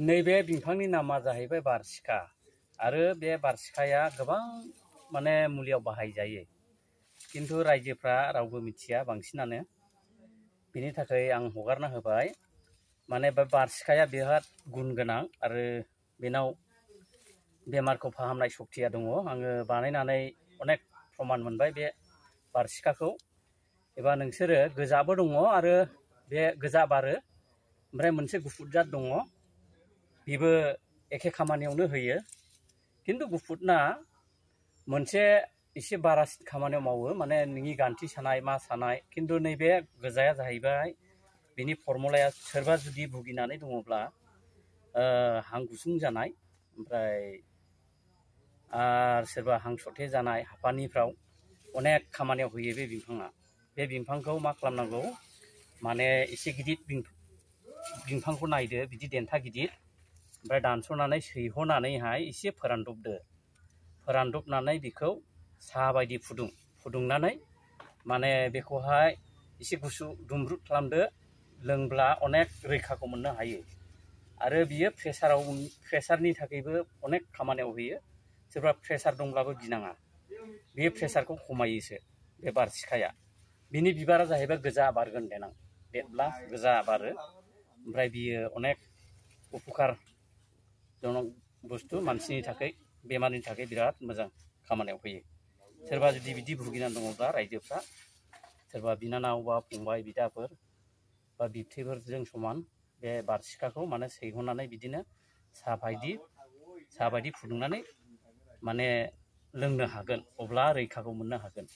नैबे बिफांनि नामा जाहैबाय बारसिखा आरो बे बारसिखाया गोबां माने मुलियाव बाहायजायो किन्तु रायजोफ्रा रावबो मिथिया बांसिनानो बिनि थाखाय आं हगारना होबाय माने बे बारसिखाया बिराद गुन गोनां आरो बेनाव बेमारखौ फाहामनाय सक्तिया दङ आङो बानायनानै अनेक प्रमान मोनबाय बे बारसिखाखौ एबा नोंसोरो गोजाबो दङ आरो बे गोजा बारो ओमफ्राय मोनसे गुफुर जात दङ बेबो एखे खामानियावनो होयो किन्तु गुफुरना मोनसे एसे बारासिन खामानियाव मावो माने नोंनि गान्थि सानाय मा सानाय किन्तु नैबे गोजाया जाहैबाय बिनि फर्मुलाया सोरबा जुदि भुगिनानै दङब्ला हां गुसुं जानाय ओमफ्राय सोरबा हां सरथे जानाय हापानिफ्राव अनेक खामानियाव होयो बे बिफाङा बे बिफांखौ मा खालामनांगौ माने एसे गिदिर बिफांखौ नायदो बिदि देन्था गिदिर ओमफ्राय दानस'नानै सैहनानैहाय एसे फोरानदबनानै बेखौ साहा बायदि फुदुंनानै माने बेखौहाय एसे गुसु दुंब्रुद खालामदो लोंब्ला अनेक रैखाखौ मोननो हायो आरो बियो प्रेसारनि थाखायबो अनेक खामानियाव होयो सोरबा प्रेसार दंब्लाबो गिनाङा बे प्रेसारखौ खमायोसो बे बारसिखाया बिनि बिबारा जाहैबाय गोजा बारगोन देनां देरब्ला गोजा बारो ओमफ्राय बियो अनेक उपकार जनक बुस्थु मानसिनि थाखाय बेमारनि थाखाय बिराद मोजां खामानियाव फैयो सोरबा जुदि बिदि भुगिनानै दङब्ला रायजोफ्रा सोरबा बिनानाव बा फंबाय बिदाफोर बा बिबथैफोरजों समान बे बारसिखाखौ माने सैहनानै बिदिनो साहा बायदि फुदुंनानै माने लोंनो हागोन अब्ला रैखाखौ मोननो हागोन।